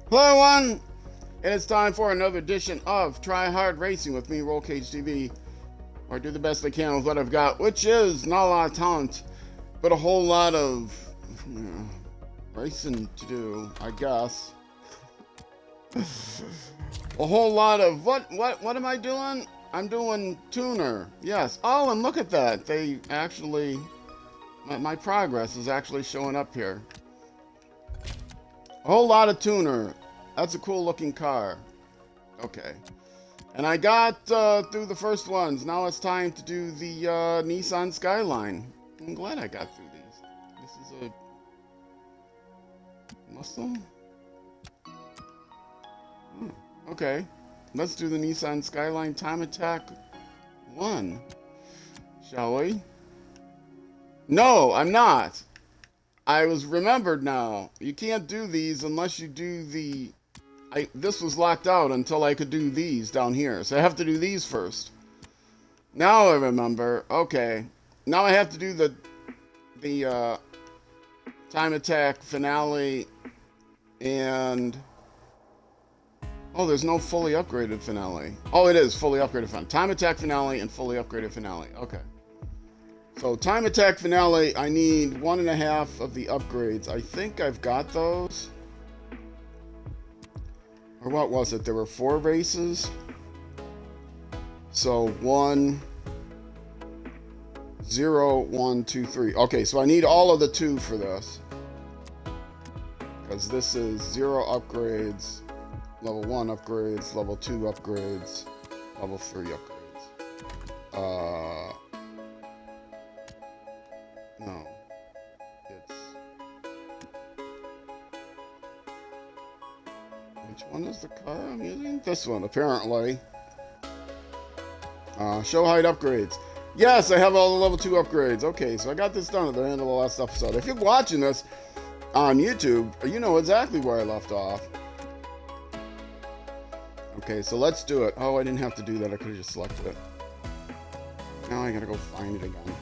Hello everyone! And it's time for another edition of Try Hard Racing with me, Roll Cage TV, where I do the best I can with what I've got, which is not a lot of talent, but a whole lot of racing to do, I guess. A whole lot of what am I doing? I'm doing tuner. Yes. Oh, and look at that. They actually my progress is actually showing up here. A whole lot of tuner. That's a cool looking car. Okay. And I got through the first ones. Now it's time to do the Nissan Skyline. I'm glad I got through these. This is a Mustang? Okay. Let's do the Nissan Skyline Time Attack 1. Shall we? No, I'm not. I was remembered now. You can't do these unless you do the... this was locked out until I could do these down here. So I have to do these first. Now I remember. Okay. Now I have to do the Time Attack finale and... Oh, there's no fully upgraded finale. Oh, it is fully upgraded finale. Time Attack finale and fully upgraded finale. Okay. So Time Attack finale, I need 1.5 of the upgrades. I think I've got those. Or what was it? There were 4 races. So 1, 0, 1, 2, 3. Okay, so I need all of the 2 for this. Because this is 0 upgrades, level 1 upgrades, level 2 upgrades, level 3 upgrades. No. It's... Which one is the car I'm using? This one, apparently. Show height upgrades. Yes, I have all the level 2 upgrades. Okay, so I got this done at the end of the last episode. If you're watching this on YouTube, you know exactly where I left off. Okay, so let's do it. Oh, I didn't have to do that. I could have just selected it. Now I gotta go find it again.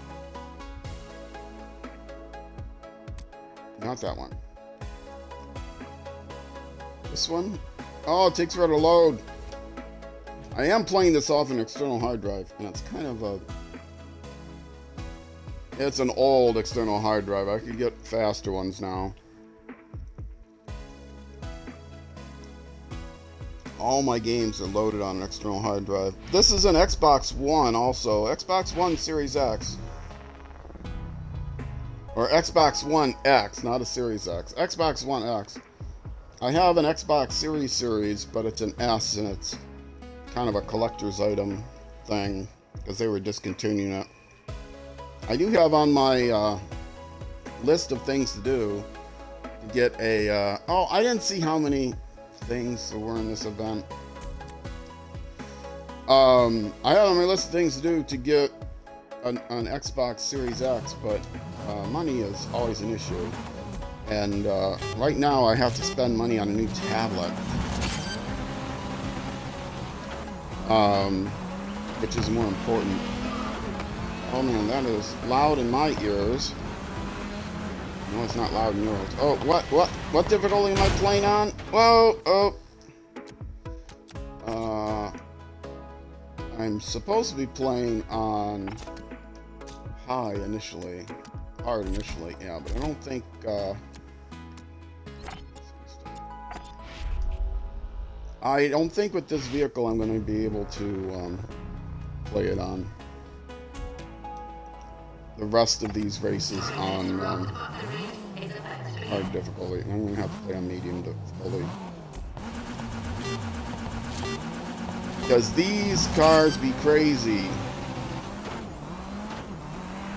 Not that one. This one? Oh, it takes forever to load. I am playing this off an external hard drive, and it's kind of a... It's an old external hard drive. I could get faster ones now. All my games are loaded on an external hard drive. This is an Xbox One also. Xbox One Series X. Or Xbox One X, not a Series X. Xbox One X. I have an Xbox Series, but it's an S, and it's kind of a collector's item thing, because they were discontinuing it. I do have on my list of things to do to get a... oh, I didn't see how many things there were in this event. I have on my list of things to do to get an Xbox Series X, but money is always an issue. And right now I have to spend money on a new tablet. Which is more important. Oh man, that is loud in my ears. No, it's not loud in yours. Oh, what difficulty am I playing on? Whoa, oh. I'm supposed to be playing on high initially. Hard initially, yeah, but I don't think, I don't think with this vehicle I'm going to be able to play it on the rest of these races on hard difficulty. I'm going to have to play on medium difficulty. Because these cars be crazy.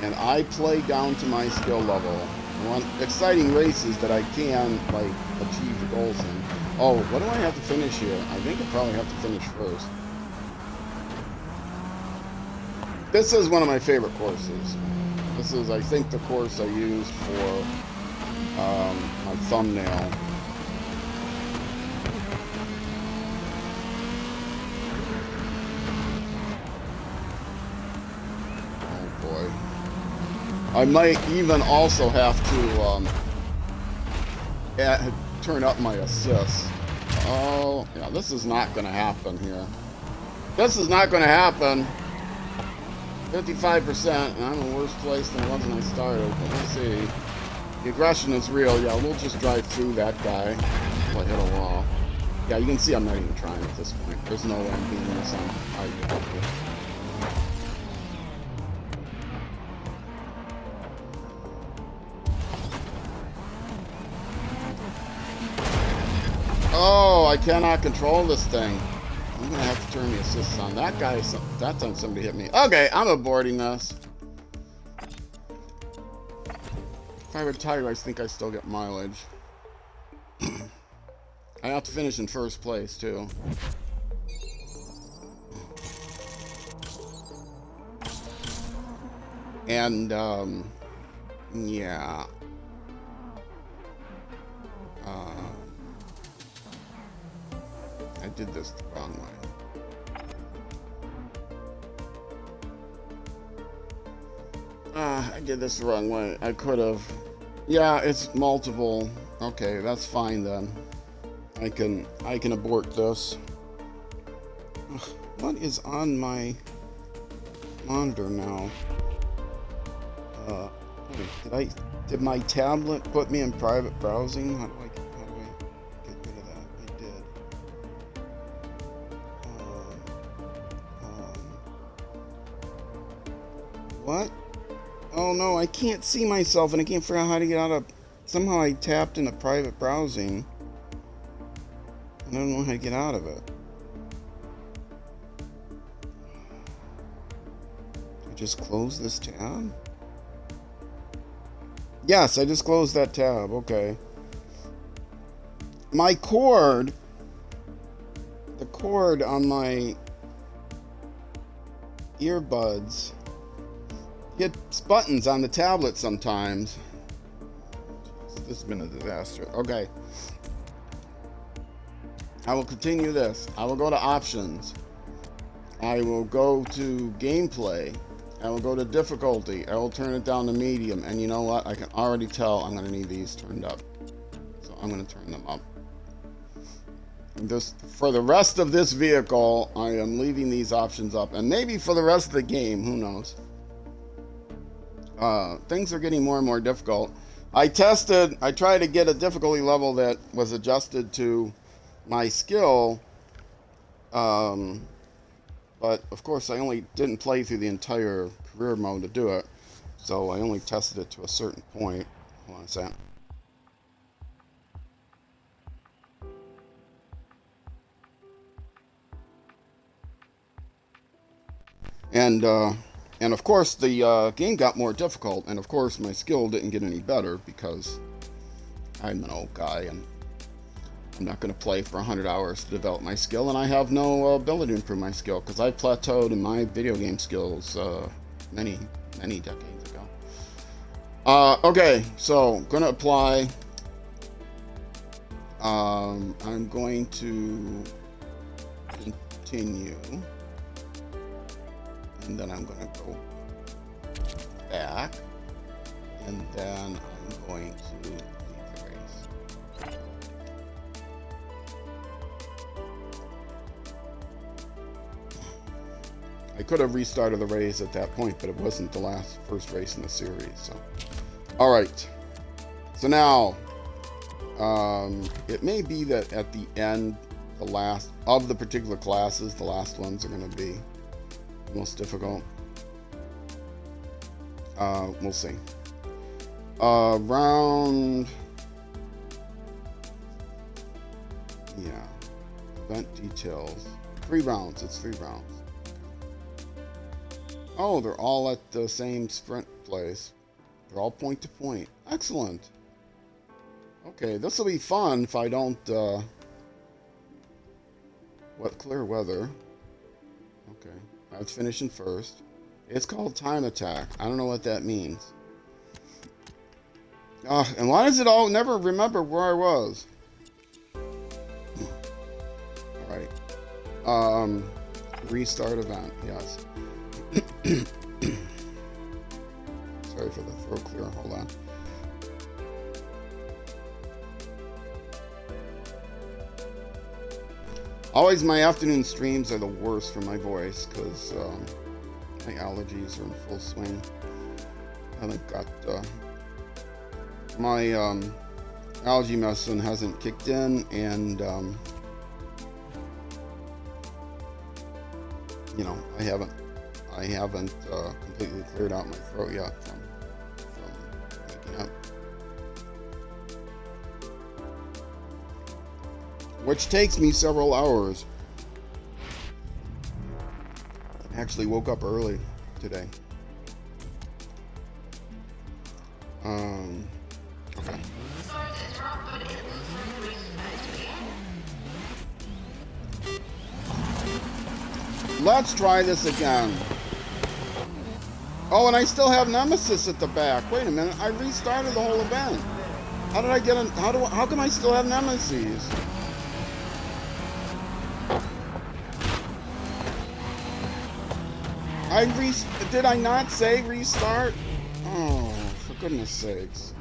And I play down to my skill level. I want exciting races that I can, like, achieve the goals in. Oh, what do I have to finish here? I think I probably have to finish first. This is one of my favorite courses. This is, I think, the course I used for my thumbnail. Oh boy. I might even also have to turn up my assists. Oh, yeah, this is not going to happen here. This is not going to happen. 55%, and I'm in a worse place than I was when I started. But we'll see. The aggression is real. Yeah, we'll just drive through that guy until I hit a wall. Yeah, you can see I'm not even trying at this point. There's no way I'm beating this on hard. Oh, I cannot control this thing. I'm gonna have to turn the assists on. That guy, that time somebody hit me. Okay, I'm aborting this. If I retire, I think I still get mileage. I have to finish in first place, too. And, yeah. I did this the wrong way. I did this the wrong way. I could have. Yeah, it's multiple. Okay, that's fine then. I can abort this. Ugh, what is on my monitor now? Did my tablet put me in private browsing? How do I get rid of that? I did. What? Oh no, I can't see myself and I can't figure out how to get out of... Somehow I tapped into private browsing. And I don't know how to get out of it. I just close this tab? Yes, I just closed that tab. Okay. My cord... The cord on my earbuds hits buttons on the tablet sometimes. This has been a disaster. Okay. I will continue this. I will go to options. I will go to gameplay. I will go to difficulty. I will turn it down to medium. And you know what? I can already tell I'm going to need these turned up. So I'm going to turn them up. And this, for the rest of this vehicle, I am leaving these options up. And maybe for the rest of the game, who knows? Things are getting more and more difficult. I tried to get a difficulty level that was adjusted to my skill. But of course I only didn't play through the entire career mode to do it. So I only tested it to a certain point. Hold on a second. And of course the game got more difficult, and of course my skill didn't get any better because I'm an old guy and I'm not going to play for 100 hours to develop my skill, and I have no ability to improve my skill because I plateaued in my video game skills many decades ago. Okay, so going to apply. I'm going to continue. And then I'm going to go back, and then I'm going to leave the race. I could have restarted the race at that point, but it wasn't the first race in the series. So, all right. So now, it may be that at the end, the last of the particular classes, the last ones are going to be most difficult. We'll see. Round, yeah, event details. 3 rounds. It's 3 rounds. Oh, they're all at the same sprint place. They're all point to point. Excellent. Okay, this will be fun if I don't clear weather. Okay. I was finishing first. It's called time attack. I don't know what that means. And why does it all never remember where I was? Alright. Restart event, yes. Sorry for the throat clear. Hold on. Always my afternoon streams are the worst for my voice because my allergies are in full swing. I haven't got my allergy medicine hasn't kicked in, and you know, I haven't completely cleared out my throat yet from waking up. Which takes me several hours. I actually woke up early today. Okay. Let's try this again. Oh, and I still have Nemesis at the back. Wait a minute, I restarted the whole event. How did I get how come I still have Nemesis? Did I not say restart? Oh, for goodness sakes.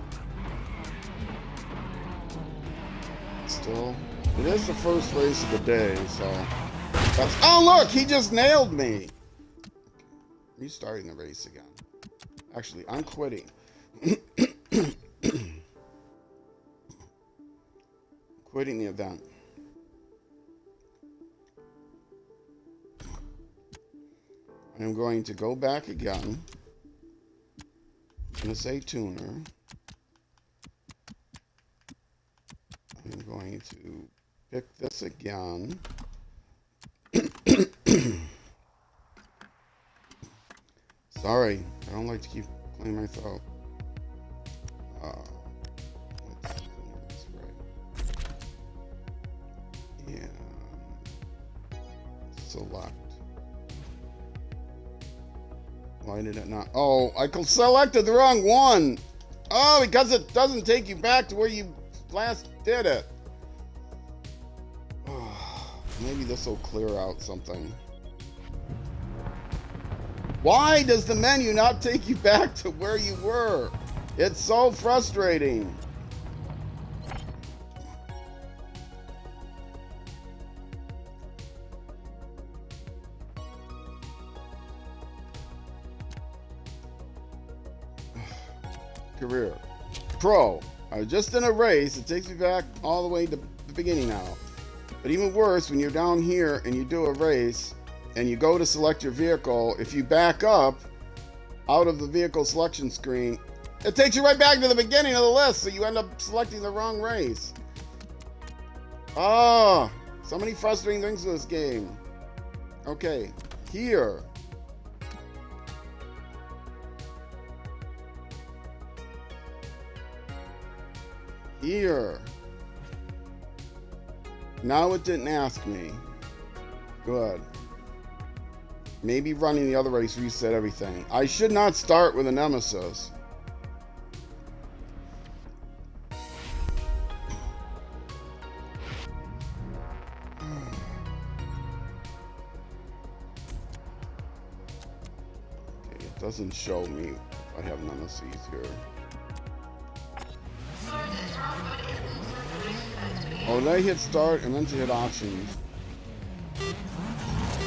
Still, it is the first race of the day, so that's, oh look, he just nailed me. Restarting the race again. Actually, I'm quitting. Quitting the event. I'm going to go back again. I'm going to say tuner. I'm going to pick this again. Sorry, I don't like to keep clearing my throat. Let's clean this right. And select. Why did it not? Oh, I selected the wrong one. Oh, because it doesn't take you back to where you last did it. Oh, maybe this will clear out something. Why does the menu not take you back to where you were? It's so frustrating. Career. Pro. I was just in a race. It takes me back all the way to the beginning now. But even worse, when you're down here and you do a race and you go to select your vehicle, if you back up out of the vehicle selection screen, it takes you right back to the beginning of the list, so you end up selecting the wrong race. Oh, so many frustrating things with this game. Okay, here. Here. Now it didn't ask me. Good. Maybe running the other race reset everything. I should not start with a Nemesis. Okay, it doesn't show me if I have Nemesis here. Oh, did I hit start and then to hit options?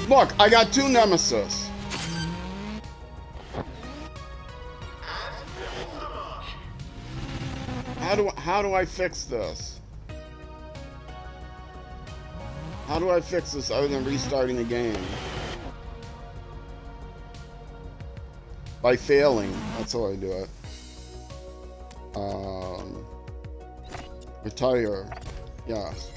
Look, I got two Nemesis. How do I fix this? How do I fix this other than restarting the game? By failing, that's how I do it. Retire. Yes.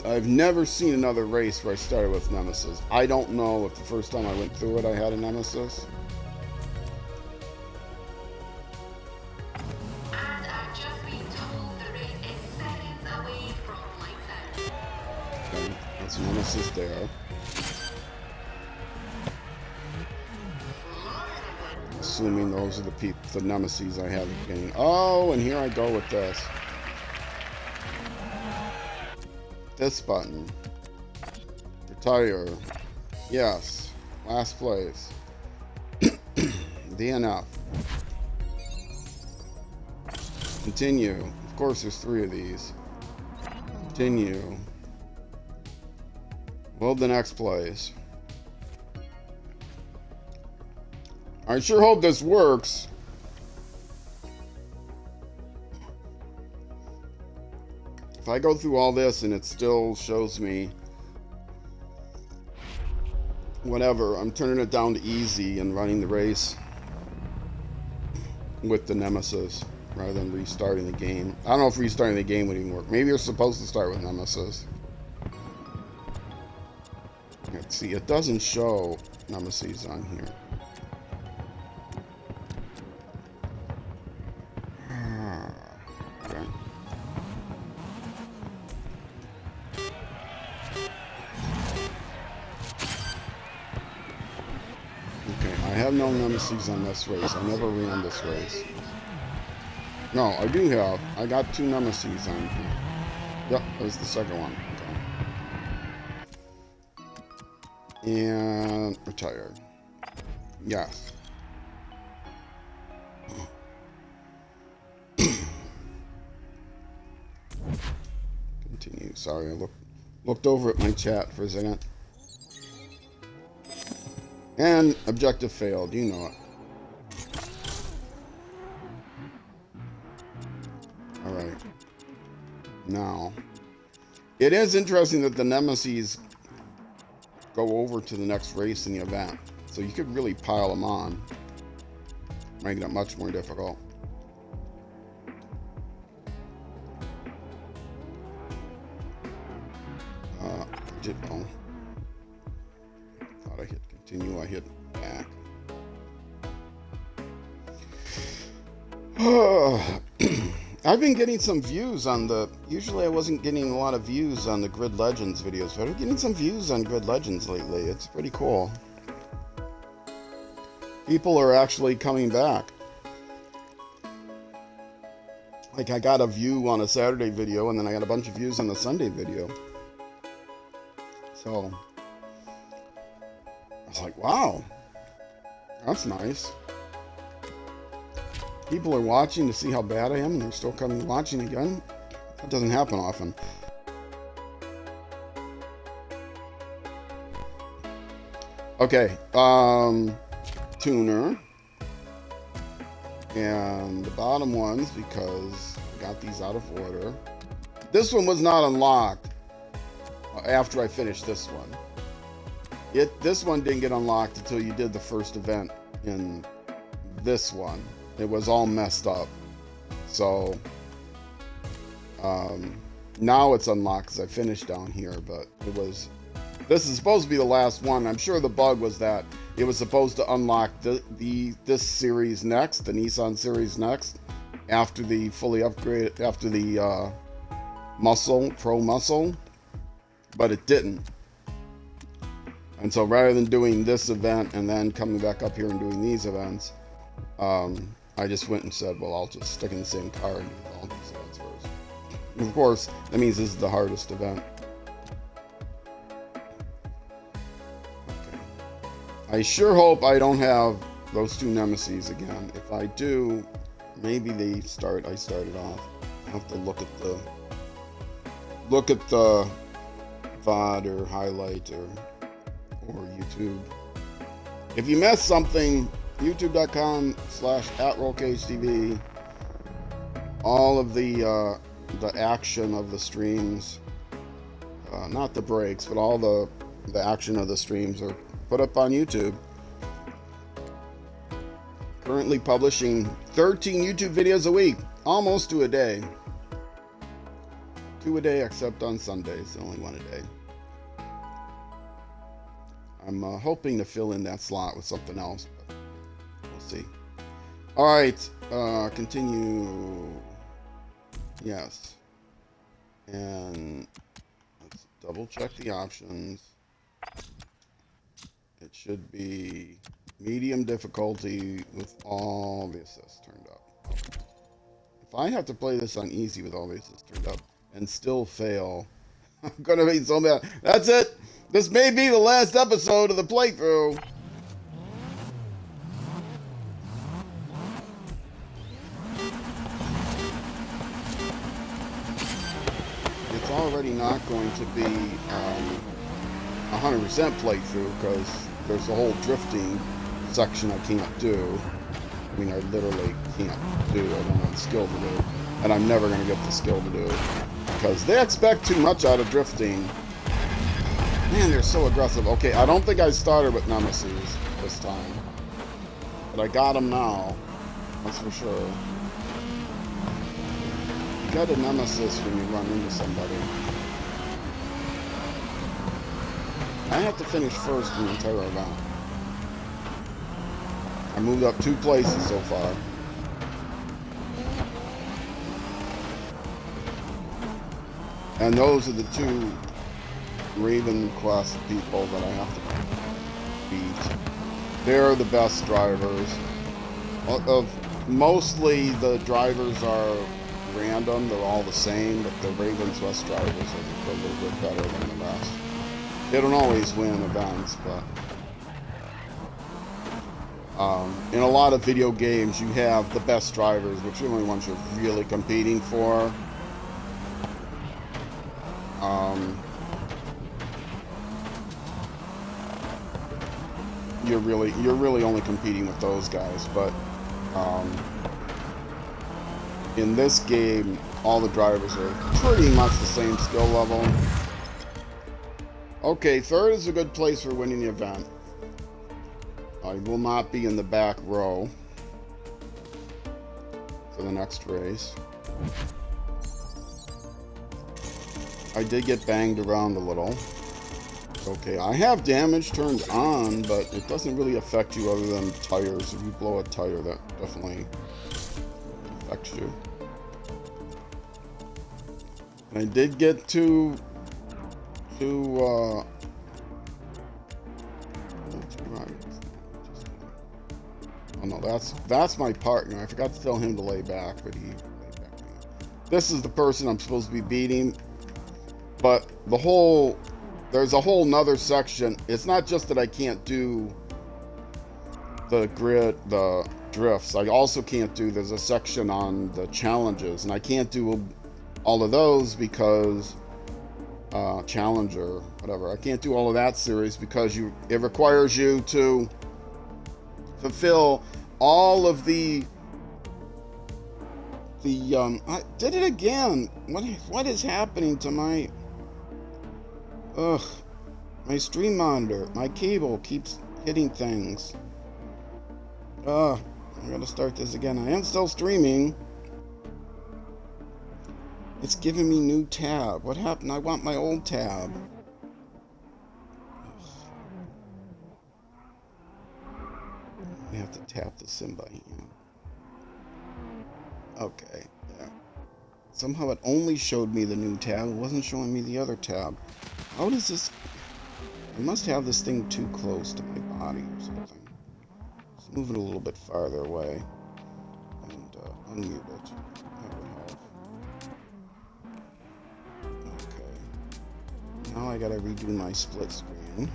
I've never seen another race where I started with Nemesis. I don't know if the first time I went through it I had a Nemesis. And I've just been told the race is seconds away from lights out. Okay, that's Nemesis there. assuming those are the nemesis I have at the beginning. Oh, and here I go with this. This button. Retire. Yes. Last place. DNF. Continue. Of course, there's 3 of these. Continue. Load the next place. I sure hope this works. If I go through all this and it still shows me whatever, I'm turning it down to easy and running the race with the nemesis rather than restarting the game. I don't know if restarting the game would even work. Maybe you're supposed to start with nemesis. Let's see, it doesn't show nemesis on here. Okay. Okay, I have no nemesis on this race. I never ran this race. No, I do have. I got 2 nemesis on here. Yep, that was the second one. Okay. And retire. Yes. Continue. Sorry, I looked over at my chat for a second. And objective failed. You know it. Alright. Now, it is interesting that the nemesis go over to the next race in the event. So you could really pile them on. Making it much more difficult. Oh. Thought I hit continue. I hit back. I've been getting some views on the... Usually I wasn't getting a lot of views on the Grid Legends videos, but I'm getting some views on Grid Legends lately. It's pretty cool. People are actually coming back. Like, I got a view on a Saturday video, and then I got a bunch of views on the Sunday video. So, I was like, wow, that's nice. People are watching to see how bad I am, and they're still coming watching again. That doesn't happen often. Okay, tuner. And the bottom ones, because I got these out of order. This one was not unlocked after I finished this one. This one didn't get unlocked until you did the first event in this one. It was all messed up. So now it's unlocked because I finished down here, but this is supposed to be the last one. I'm sure the bug was that it was supposed to unlock this series next, the Nissan series next, after the fully upgraded, after the Pro Muscle, but it didn't. And so rather than doing this event and then coming back up here and doing these events, I just went and said, well, I'll just stick in the same car and do all these events first. And of course, that means this is the hardest event. Okay. I sure hope I don't have those 2 nemesis again. If I do, maybe I started off. I have to look at the VOD or highlight or YouTube. If you missed something, youtube.com/@RollCageTV. All of the action of the streams, not the breaks, but all the action of the streams are put up on YouTube. Currently publishing 13 YouTube videos a week, almost 2 a day. 2 a day, except on Sundays, only 1 a day. I'm hoping to fill in that slot with something else, but we'll see. All right, continue. Yes, and let's double check the options. It should be Medium difficulty with all the assists turned up. If I have to play this on easy with all the assists turned up and still fail, I'm gonna be so mad. That's it. This may be the last episode of the playthrough. It's already not going to be 100% playthrough because there's a whole drifting section I can't do. I mean, I literally can't do. I don't have the skill to do. And I'm never going to get the skill to do. Because they expect too much out of drifting. Man, they're so aggressive. Okay, I don't think I started with Nemesis this time. But I got him now. That's for sure. You got a Nemesis when you run into somebody. I have to finish first in the entire event. I moved up 2 places so far. And those are the 2 Raven class people that I have to beat. They're the best drivers. Mostly the drivers are random, they're all the same, but the Ravens West drivers are a little bit better than the rest. They don't always win events, but in a lot of video games you have the best drivers, which are the only ones you're really competing for. You're really only competing with those guys, but in this game all the drivers are pretty much the same skill level. Okay, third is a good place for winning the event. I will not be in the back row for the next race. I did get banged around a little. Okay, I have damage turned on, but it doesn't really affect you other than tires. If you blow a tire, that definitely affects you. And I did get to oh no, that's my partner. I forgot to tell him to lay back, but he laid back. This is the person I'm supposed to be beating, but there's a whole nother section. It's not just that I can't do the drifts. I also can't do, there's a section on the challenges, and I can't do all of those because Challenger, whatever. I can't do all of that series because it requires you to fulfill all of the I did it again. What is happening to my my stream monitor? My cable keeps hitting things. I gotta start this again. I am still streaming. It's giving me new tab. What happened? I want my old tab. I have to tap the sim button. Okay, yeah. Somehow it only showed me the new tab. It wasn't showing me the other tab. How does this... I must have this thing too close to my body or something. Let's move it a little bit farther away. And unmute it. That would help. Okay. Now I gotta redo my split screen.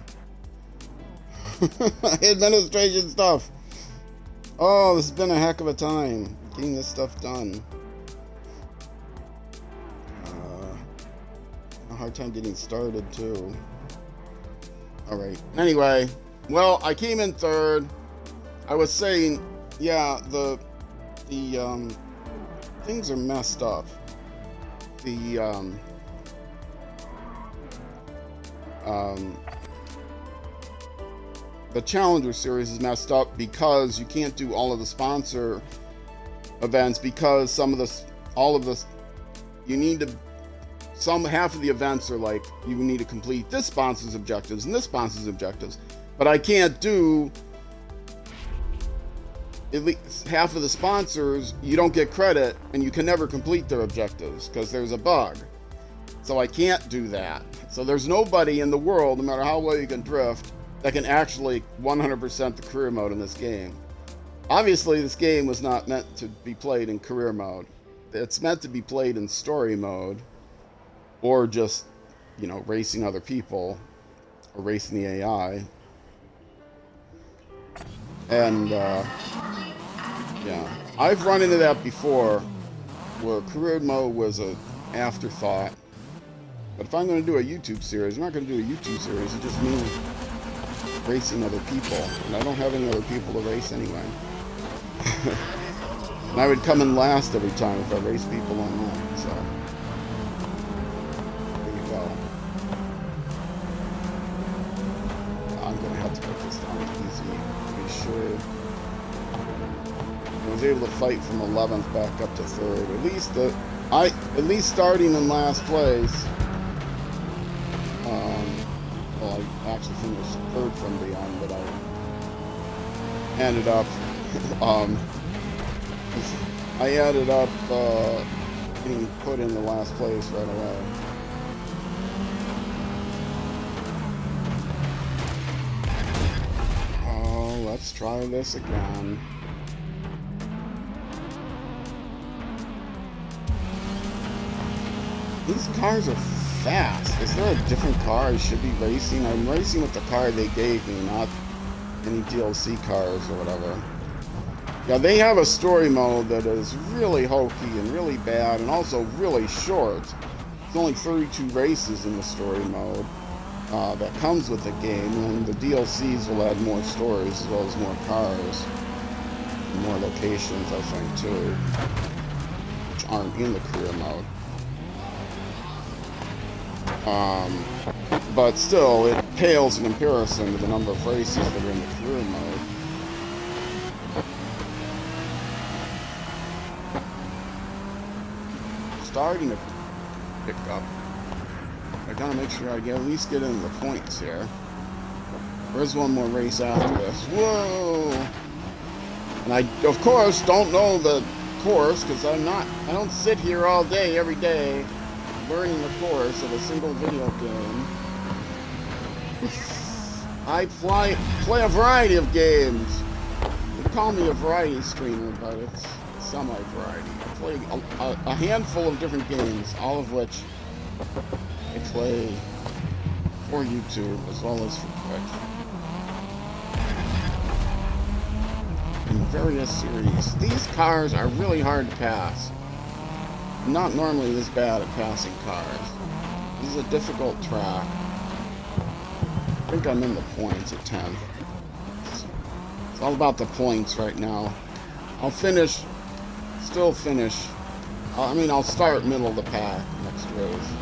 Administration stuff! Oh, this has been a heck of a time getting this stuff done. A hard time getting started too. Alright, anyway, well, I came in third. I was saying, yeah, the things are messed up. The Challenger series is messed up because you can't do all of the sponsor events because half of the events are like, you need to complete this sponsor's objectives and this sponsor's objectives, but I can't do at least half of the sponsors. You don't get credit and you can never complete their objectives because there's a bug. So I can't do that. So there's nobody in the world, no matter how well you can drift, that can actually 100% the career mode in this game. Obviously, this game was not meant to be played in career mode. It's meant to be played in story mode, or just, you know, racing other people, or racing the AI. And, yeah. I've run into that before, where career mode was an afterthought. But if I'm going to do a YouTube series, I'm not going to do a YouTube series. It just means racing other people. And I don't have any other people to race anyway. And I would come in last every time if I race people online. So, there you go. I'm going to have to put this down easy to be sure. I was able to fight from 11th back up to 3rd. At least starting in last place. Well, I actually finished 3rd from beyond, but I ended up getting put in the last place right away. Oh, let's try this again. These cars are fast. Is there a different car I should be racing? I'm racing with the car they gave me, not any DLC cars or whatever. Yeah, they have a story mode that is really hokey and really bad and also really short. There's only 32 races in the story mode that comes with the game, and the DLCs will add more stories as well as more cars and more locations, I think, too, which aren't in the career mode. But still, it pales in comparison to the number of races that are in the career mode. Starting to pick up. I gotta make sure I at least get into the points here. There's one more race after this. Whoa! And I, of course, don't know the course because I don't sit here all day, every day, learning the course of a single video game. I play a variety of games. They call me a variety streamer, but it's semi-variety. I play a handful of different games, all of which I play for YouTube as well as for Twitch. In various series. These cars are really hard to pass. I'm not normally this bad at passing cars. This is a difficult track. I think I'm in the points at 10th. It's all about the points right now. I'll still finish. I'll start middle of the pack next race.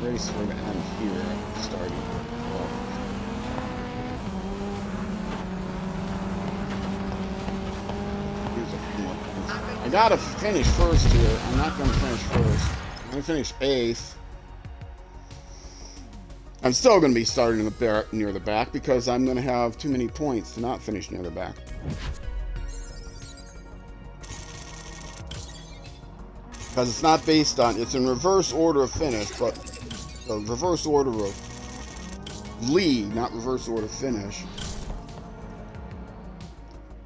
Race will end here, starting. I gotta finish first here. I'm not gonna finish first. I'm gonna finish 8th. I'm still gonna be starting near the back because I'm gonna have too many points to not finish near the back. Because it's not based on, it's in reverse order of finish, but the reverse order of lead, not reverse order of finish.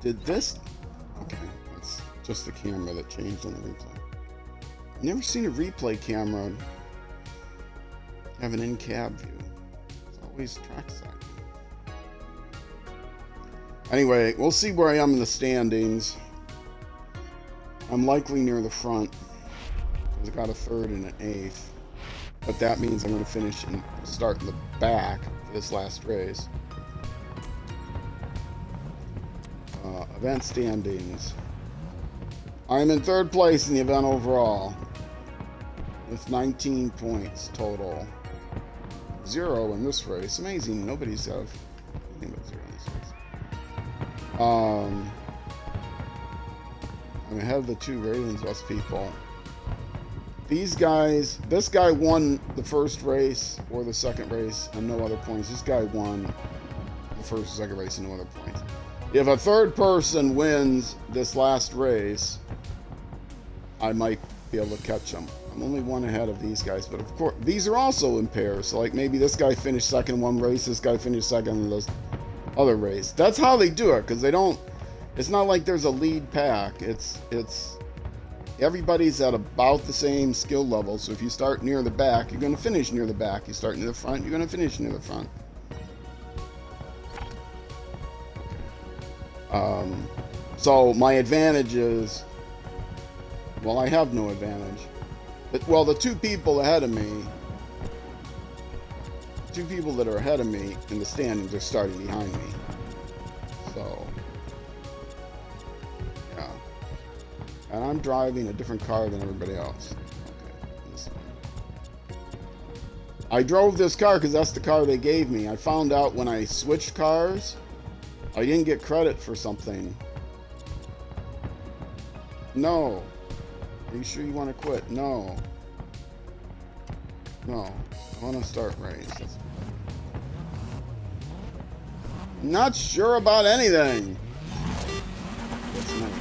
Did this? Okay, that's just the camera that changed on the replay. I've never seen a replay camera have an in-cab view. It's always trackside. Anyway, we'll see where I am in the standings. I'm likely near the front. I got a 3rd and an 8th, but that means I'm going to finish and start in the back for this last race. Event standings. I'm in 3rd place in the event overall with 19 points total. 0 in this race. Amazing. Nobody's have anything but 0 in this race. I'm ahead of the 2 Ravenswest people. These guys, this guy won the first race or the second race and no other points. This guy won the first and second race and no other points. If a 3rd person wins this last race, I might be able to catch him. I'm only one ahead of these guys, but of course, these are also in pairs. So like maybe this guy finished second in one race, this guy finished second in this other race. That's how they do it, because they don't, it's not like there's a lead pack. It's everybody's at about the same skill level. So if you start near the back, you're going to finish near the back. You start near the front, you're going to finish near the front. So my advantage is, well, I have no advantage. But, well, the two people ahead of me, two people that are ahead of me in the standings are starting behind me. So, yeah. And I'm driving a different car than everybody else. Okay, this one. I drove this car because that's the car they gave me. I found out when I switched cars, I didn't get credit for something. No. Are you sure you want to quit? No. No. I want to start race. Not sure about anything. That's nice.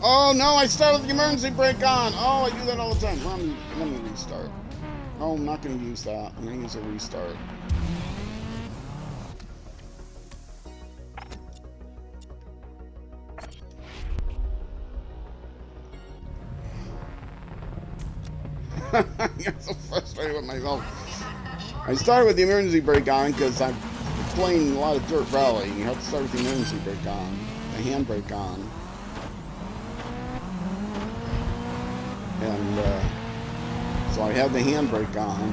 Oh no, I started with the emergency brake on. Oh, I do that all the time. Let me restart. No, I'm not going to use that. I'm going to use a restart. I get so frustrated with myself. I started with the emergency brake on because I'm playing a lot of dirt rally. You have to start with the emergency brake on, the handbrake on. And so I had the handbrake on,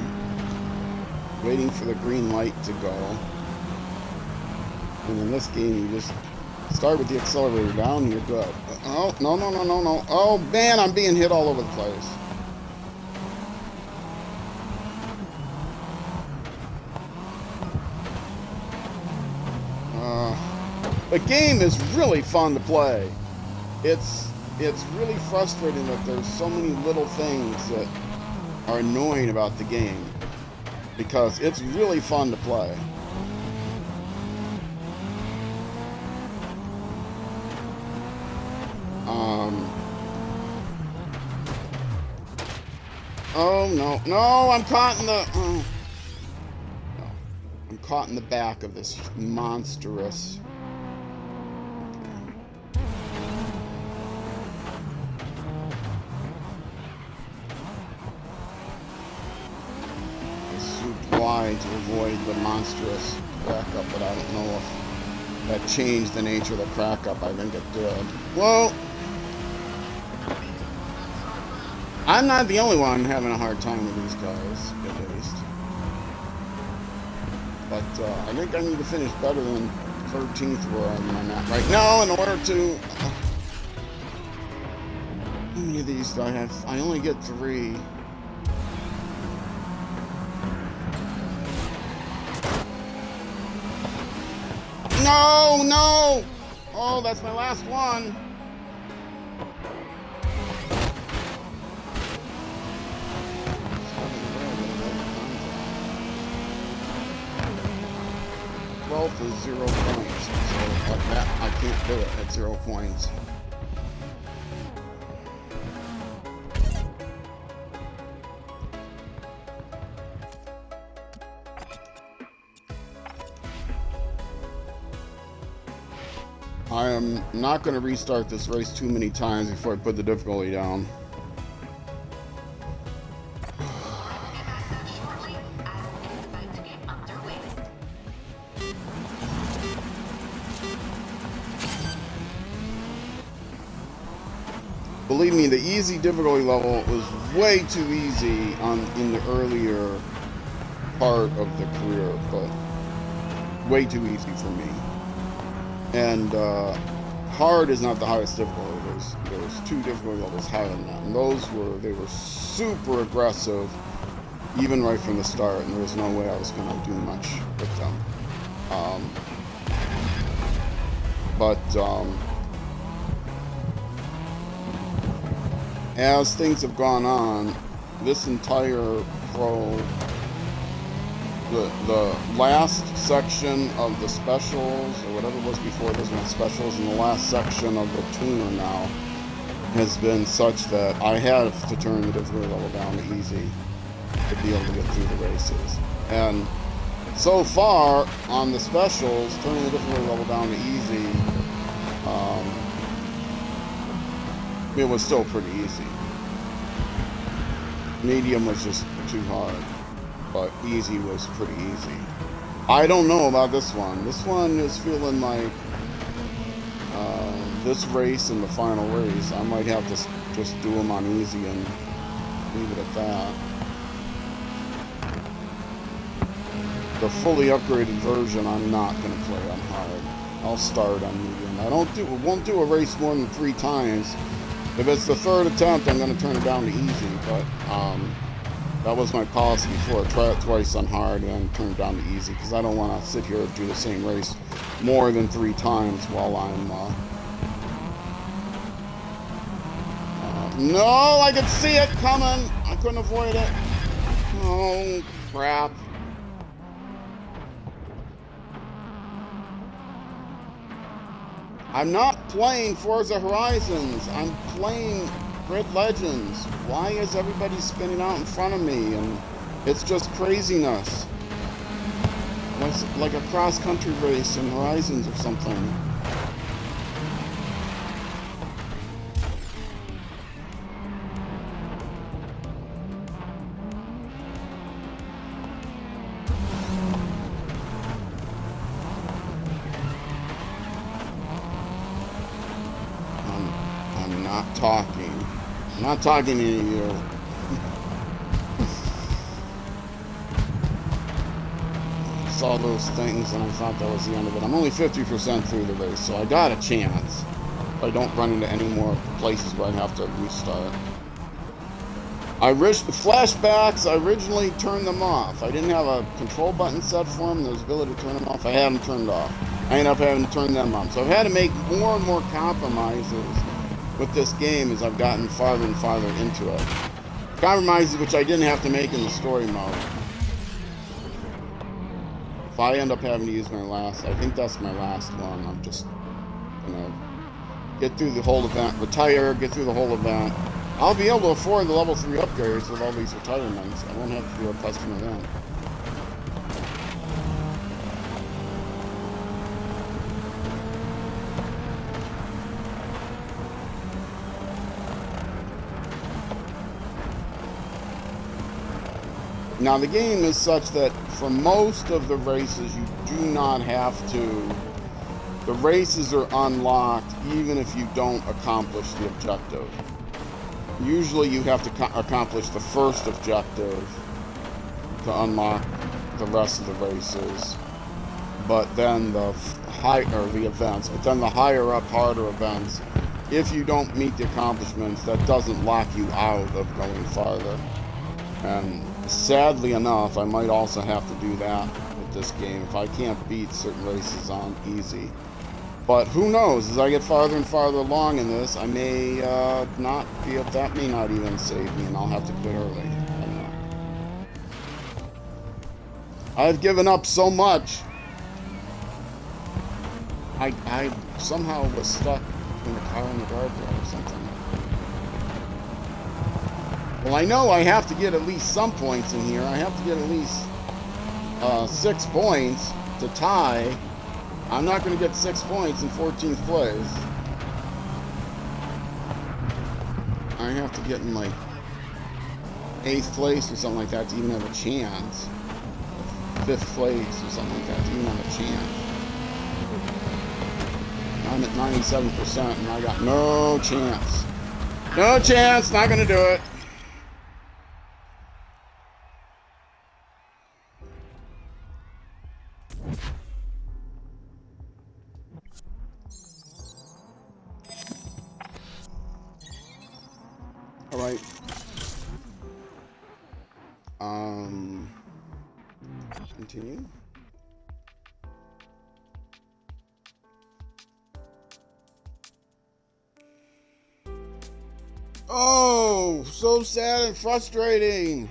waiting for the green light to go. And in this game, you just start with the accelerator down and you're good. Oh, no. Oh, man, I'm being hit all over the place. The game is really fun to play. It's really frustrating that there's so many little things that are annoying about the game, because it's really fun to play. Oh no, I'm caught in the no, I'm caught in the back of this monstrous. To avoid the monstrous crack up, but I don't know if that changed the nature of the crack up. I think it did. Well, I'm not the only one having a hard time with these cars, at least. But I think I need to finish better than 13th where I'm at right now in order to. How many of these do I have? I only get 3. No! Oh, that's my last one. Wealth is 0 points, so that I can't do it at 0 points. I am not going to restart this race too many times before I put the difficulty down. Believe me, the easy difficulty level was way too easy in the earlier part of the career, but way too easy for me. And hard is not the highest difficulty. There's 2 difficulty levels higher than that, and they were super aggressive, even right from the start. And there was no way I was going to do much with them. As things have gone on, this entire the last section of the specials, or whatever it was before this one, specials, and the last section of the tuner now has been such that I have to turn the difficulty level down to easy to be able to get through the races. And so far on the specials, turning the difficulty level down to easy, it was still pretty easy. Medium was just too hard, but easy was pretty easy. I don't know about this one. This one is feeling like this race and the final race, I might have to just do them on easy and leave it at that. The fully upgraded version, I'm not going to play on hard. I'll start on medium. Won't do a race more than 3 times. If it's the 3rd attempt, I'm going to turn it down to easy, but that was my policy before. Try it twice on hard and then turn it down to easy, because I don't want to sit here and do the same race more than 3 times while I'm... no, I could see it coming! I couldn't avoid it. Oh, crap. I'm not playing Forza Horizons. I'm playing Grid Legends. Why is everybody spinning out in front of me? And it's just craziness. It's like a cross-country race in Horizons or something. I'm not talking to you. I saw those things and I thought that was the end of it. I'm only 50% through the race, so I got a chance. If I don't run into any more places where I have to restart. Flashbacks, I originally turned them off. I didn't have a control button set for them. There's ability to turn them off. I had them turned off. I ended up having to turn them on. So I've had to make more and more compromises with this game as I've gotten farther and farther into it. Compromises which I didn't have to make in the story mode. If I end up having to use my last, I think that's my last one. I'm just gonna get through the whole event, retire, get through the whole event. I'll be able to afford the level 3 upgrades with all these retirements. I won't have to do a custom event. Now the game is such that for most of the races you do not have to. The races are unlocked even if you don't accomplish the objective. Usually you have to accomplish the first objective to unlock the rest of the races. But then the events, but then the higher up, harder events, if you don't meet the accomplishments, that doesn't lock you out of going farther. And sadly enough, I might also have to do that with this game if I can't beat certain races on easy. But who knows? As I get farther and farther along in this, I may not be able. That may not even save me, and I'll have to quit early. I don't know. I've given up so much. I somehow was stuck between a car and the guardrail or something. Well, I know I have to get at least some points in here. I have to get at least 6 points to tie. I'm not going to get 6 points in 14th place. I have to get in like 8th place or something like that to even have a chance. 5th place or something like that to even have a chance. I'm at 97% and I got no chance. No chance, not going to do it. All right. Continue. Oh, so sad and frustrating.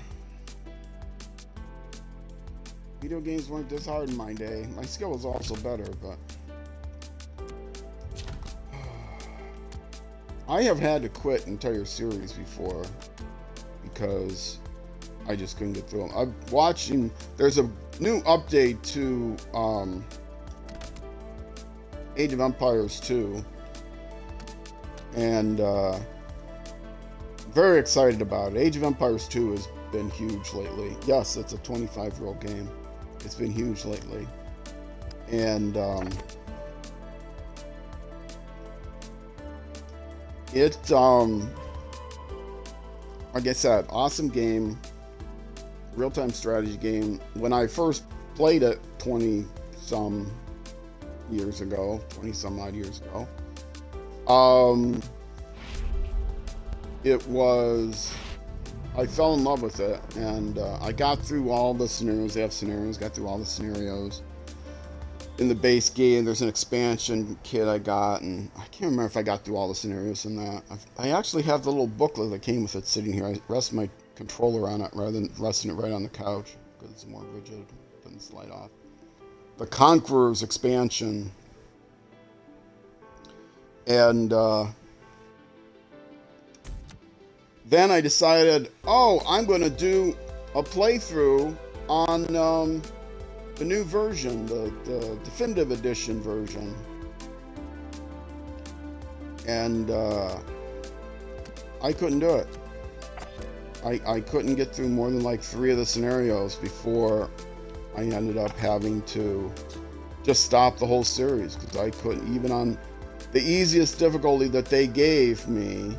Video games weren't this hard in my day. My skill was also better, but I have had to quit entire series before because I just couldn't get through them. I'm watching. There's a new update to Age of Empires 2, and very excited about it. Age of Empires 2 has been huge lately. Yes, it's a 25-year-old game. It's been huge lately, and it like I said, awesome game, real-time strategy game. When I first played it 20 some odd years ago, it was, I fell in love with it, and I got through all the scenarios. They have scenarios, got through all the scenarios in the base game. There's an expansion kit I got, and I can't remember if I got through all the scenarios in that. I actually have the little booklet that came with it sitting here. I rest my controller on it rather than resting it right on the couch because it's more rigid, doesn't slide off. The Conqueror's expansion, and then I decided, oh, I'm going to do a playthrough on the new version, the definitive edition version, and I couldn't do it. I couldn't get through more than like 3 of the scenarios before I ended up having to just stop the whole series, because I couldn't, even on the easiest difficulty that they gave me.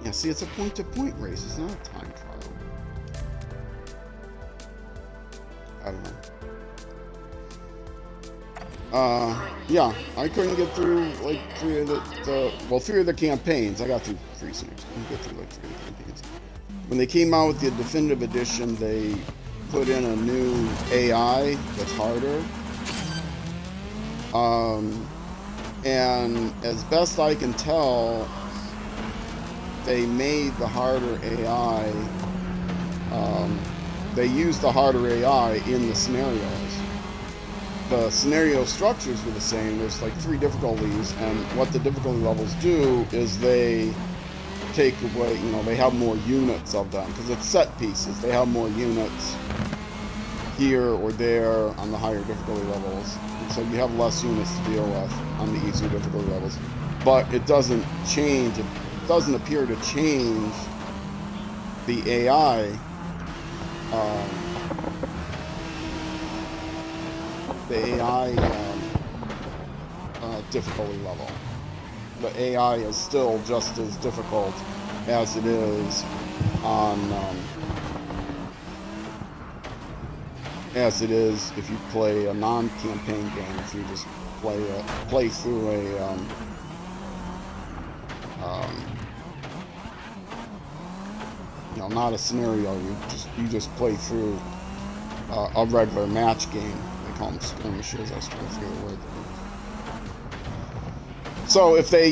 Yeah, see, it's a point-to-point race. It's not a time trial. I don't know. Yeah, I couldn't get through like 3 of the campaigns. I got through 3 scenarios. I couldn't get through like 3 of the campaigns. When they came out with the definitive edition, they put in a new AI that's harder. And as best I can tell, they made the harder AI, they used the harder AI in the scenarios. The scenario structures were the same. There's like 3 difficulties, and what the difficulty levels do is they take away, they have more units of them, because it's set pieces. They have more units here or there on the higher difficulty levels. And so you have less units to deal with on the easier difficulty levels. But it doesn't change, it doesn't appear to change the AI difficulty level. The AI is still just as difficult as it is on as it is if you play a non-campaign game. If you just play through a not a scenario. You just play through a regular match game. They call them skirmishes. I was trying to figure out the word. So if they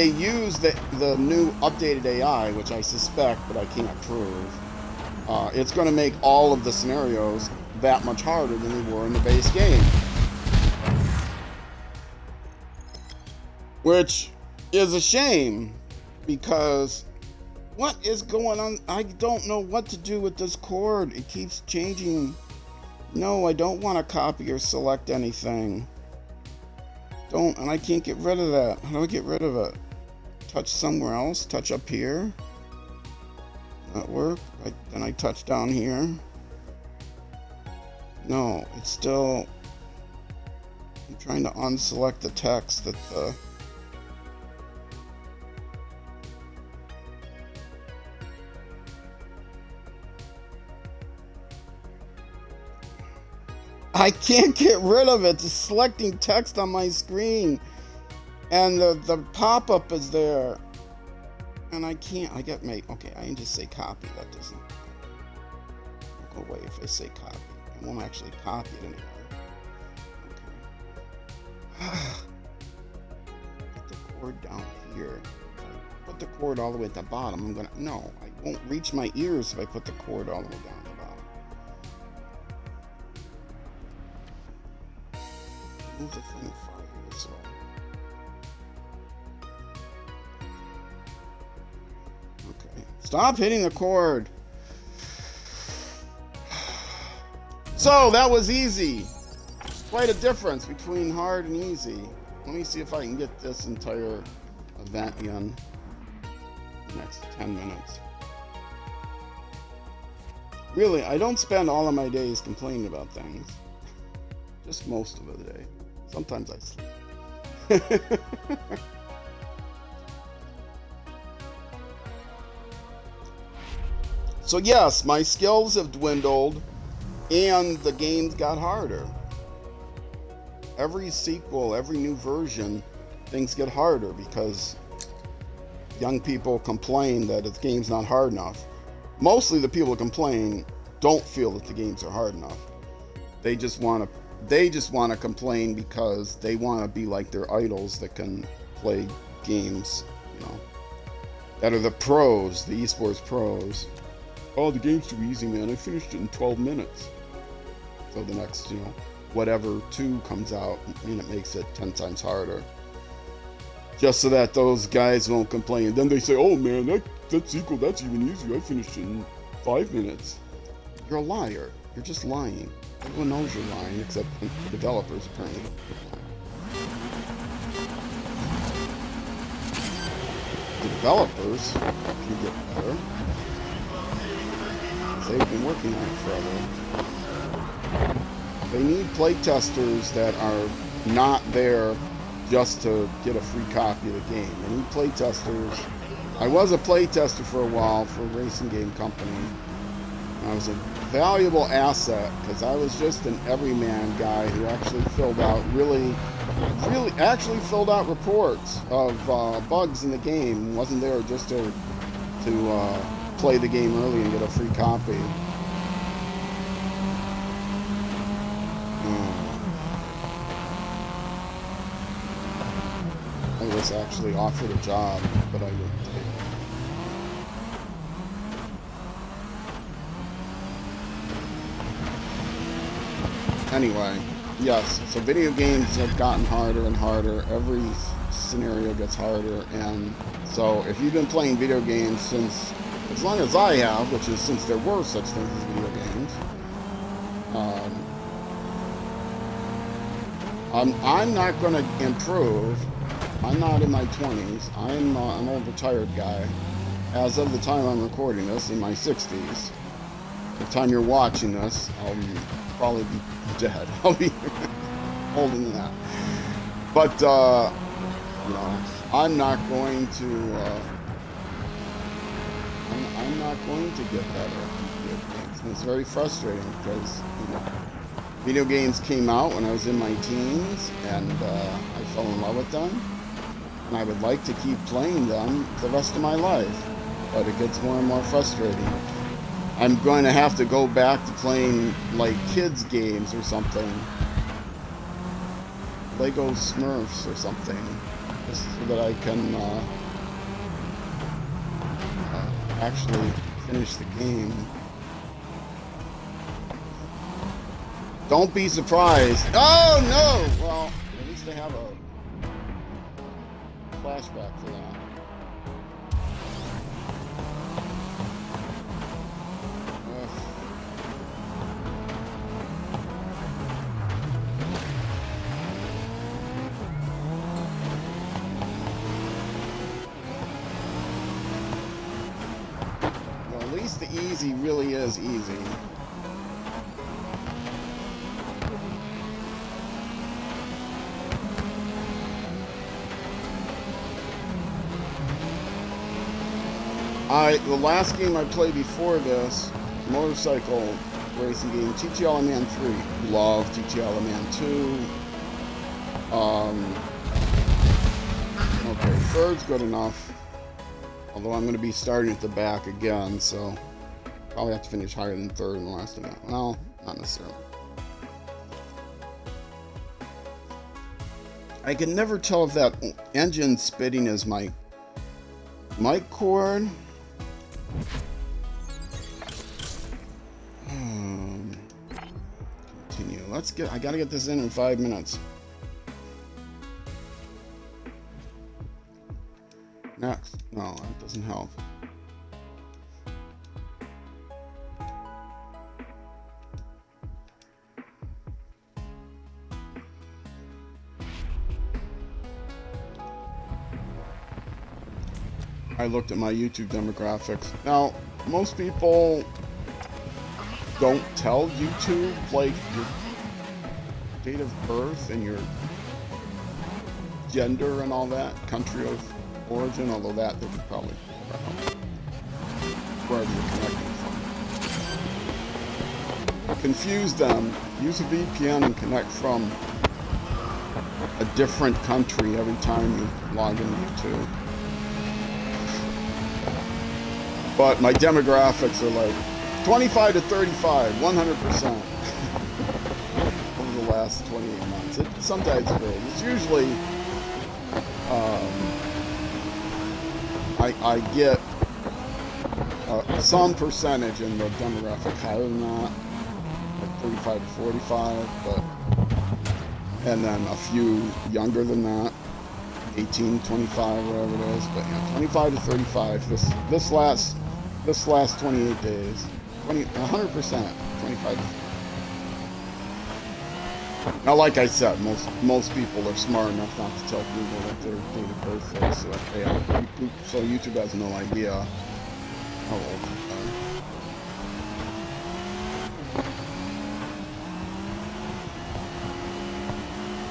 use the new updated AI, which I suspect but I can't prove, it's going to make all of the scenarios that much harder than they were in the base game. Which is a shame, because what is going on? I don't know what to do with this cord. It keeps changing. No, I don't want to copy or select anything. And I can't get rid of that. How do I get rid of it? Touch somewhere else? Touch up here? That work? Then I touch down here. No, it's still... I'm trying to unselect the text that the... I can't get rid of it. It's selecting text on my screen, and the pop-up is there, and I can't. Okay, I can just say copy. That doesn't go away if I say copy. I won't actually copy it anymore. Okay. Put the cord down here. If I put the cord all the way at the bottom, no, I won't reach my ears if I put the cord all the way down. Move the thing farther this way. Okay. Stop hitting the cord. So that was easy. Quite a difference between hard and easy. Let me see if I can get this entire event in the next 10 minutes. Really, I don't spend all of my days complaining about things. Just most of the day. Sometimes I sleep. So yes, my skills have dwindled and the games got harder. Every sequel, every new version, things get harder because young people complain that the game's not hard enough. Mostly the people who complain don't feel that the games are hard enough. They just want to complain because they want to be like their idols that can play games, you know, that are the pros, the esports pros. Oh, the game's too easy, man. I finished it in 12 minutes. So the next, you know, whatever 2 comes out, and it makes it 10 times harder. Just so that those guys won't complain. Then they say, oh man, that sequel, that's even easier. I finished it in 5 minutes. You're a liar. You're just lying. Everyone knows you're lying, except the developers apparently. The developers can get better. They've been working on it forever. They need playtesters that are not there just to get a free copy of the game. They need playtesters. I was a playtester for a while for a racing game company. And I was a valuable asset because I was just an everyman guy who actually filled out actually filled out reports of bugs in the game. Wasn't there just to play the game early and get a free copy. I was actually offered a job, but I didn't take it. Anyway, yes, so video games have gotten harder and harder. Every scenario gets harder, and so if you've been playing video games since as long as I have, which is since there were such things as video games, I'm not going to improve. I'm not in my 20s. I'm an old retired guy. As of the time I'm recording this, in my 60s. The time you're watching this, I'll probably be dead. I'll be older than that. But, you know, I'm not going to... I'm not going to get better at video games. And it's very frustrating because, you know, video games came out when I was in my teens, and I fell in love with them. And I would like to keep playing them the rest of my life, but it gets more and more frustrating. I'm going to have to go back to playing, like, kids' games or something. Lego Smurfs or something, just so that I can actually finish the game. Don't be surprised. Oh no! Well, at least they have a flashback for that. Well, at least the easy really is easy. The last game I played before this, motorcycle racing game, TTL Man 3. Love TTL Man 2. Okay, third's good enough. Although I'm going to be starting at the back again, so probably have to finish higher than third in the last event. Well, not necessarily. I can never tell if that engine spitting is my mic cord. Continue. I gotta get this in 5 minutes. Next. No, that doesn't help. I looked at my YouTube demographics. Now, most people don't tell YouTube, like, your date of birth and your gender and all that, country of origin, although that they could probably figure out wherever you're connecting from. Confuse them, use a VPN and connect from a different country every time you log into YouTube. But my demographics are like 25 to 35, 100% over the last 28 months. It sometimes varies. It's usually I get some percentage in the demographic higher than that, like 35 to 45, but and then a few younger than that, 18, 25, whatever it is. But yeah, 25 to 35. This last 28 days, 100%, 25. Now, like I said, most people are smart enough not to tell Google what their date of birth is, so YouTube has no idea how old they are.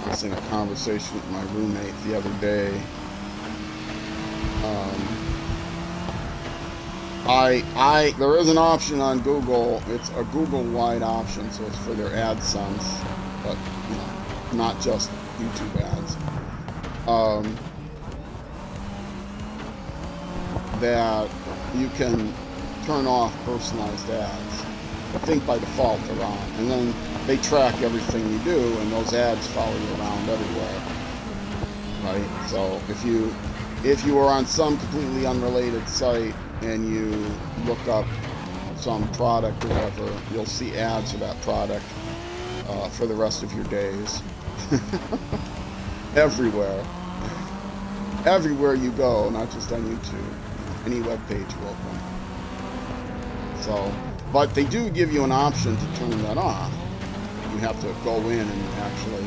I was in a conversation with my roommate the other day. There is an option on Google. It's a Google-wide option, so it's for their AdSense, but you know, not just YouTube ads. That you can turn off personalized ads. I think by default they're on, and then they track everything you do, and those ads follow you around everywhere. Right? So if you are on some completely unrelated site and you look up some product or whatever, you'll see ads for that product for the rest of your days. Everywhere you go, not just on YouTube. Any web page you open. So, but they do give you an option to turn that off. You have to go in and actually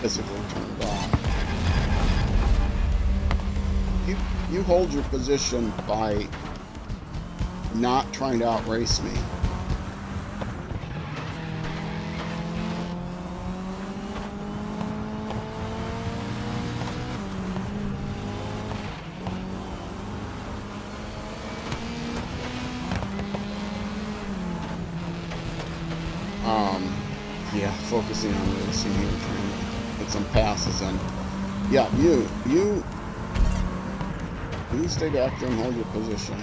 physically turn it off. You hold your position by not trying to outrace me. Yeah, focusing on racing here, trying to get some passes in. Yeah, you stay back there and hold your position.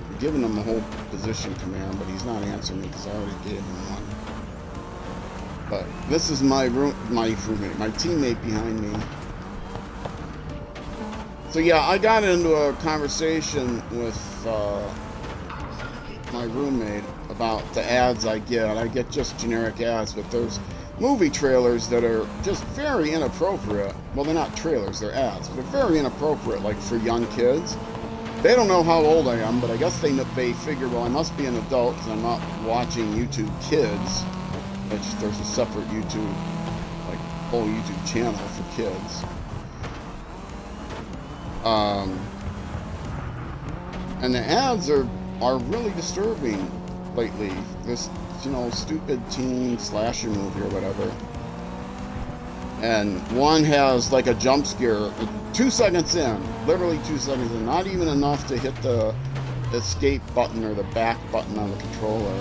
I'm giving him the whole position command, but he's not answering me because I already gave him one. But this is my teammate behind me. So yeah, I got into a conversation with my roommate about the ads I get. I get just generic ads, but there's movie trailers that are just very inappropriate. Well, they're not trailers, they're ads, but they're very inappropriate, like for young kids. They don't know how old I am, but I guess they figure, well, I must be an adult because I'm not watching YouTube Kids, which there's a separate YouTube, like, whole YouTube channel for kids. And the ads are really disturbing lately. This, stupid teen slasher movie or whatever. And one has like a jump scare 2 seconds in, literally 2 seconds in, not even enough to hit the escape button or the back button on the controller.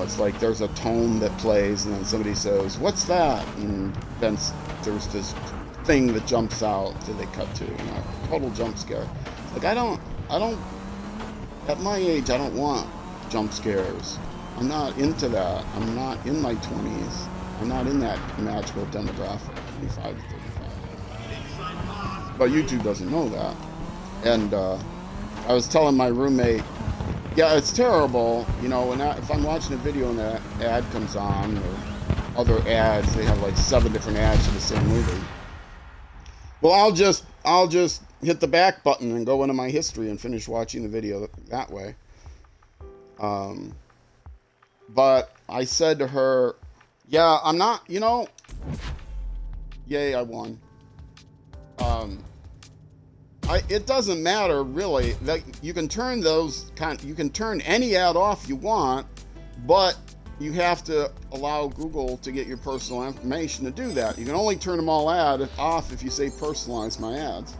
It's like there's a tone that plays and then somebody says, "What's that?" And then there's this thing that jumps out that they cut to, total jump scare. Like I don't at my age I don't want jump scares. I'm not into that. I'm not in my 20s. I'm not in that magical demographic, 25 to 35. But YouTube doesn't know that. And I was telling my roommate, yeah, it's terrible, if I'm watching a video and that ad comes on, or other ads. They have like 7 different ads for the same movie. Well, I'll just hit the back button and go into my history and finish watching the video that way. But I said to her, yeah, I'm not, yay, I won. It doesn't matter really that you can turn you can turn any ad off you want, but you have to allow Google to get your personal information to do that. You can only turn them all off if you say personalize my ads.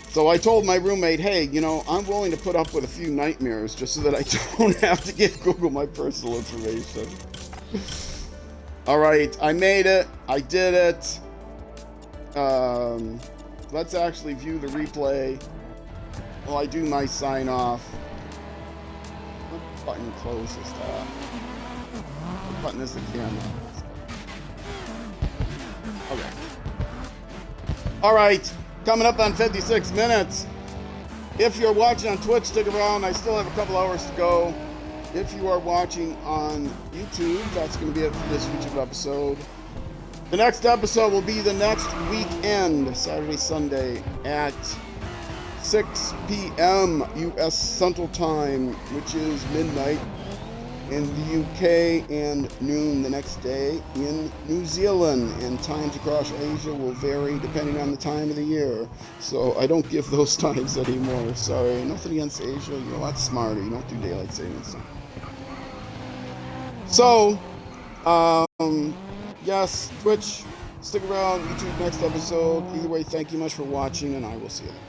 So I told my roommate, hey, I'm willing to put up with a few nightmares just so that I don't have to give Google my personal information. All right, I made it. I did it. Let's actually view the replay while I do my sign off. What button closes that? What button is the camera? Okay. All right, coming up on 56 minutes. If you're watching on Twitch, stick around. I still have a couple hours to go. If you are watching on YouTube, that's going to be it for this YouTube episode. The next episode will be the next weekend, Saturday, Sunday, at 6 p.m. U.S. Central Time, which is midnight in the UK, and noon the next day in New Zealand. And times across Asia will vary depending on the time of the year. So I don't give those times anymore. Sorry, nothing against Asia. You're a lot smarter. You don't do daylight savings. So, yes, Twitch, stick around, YouTube next episode. Either way, thank you much for watching, and I will see you then.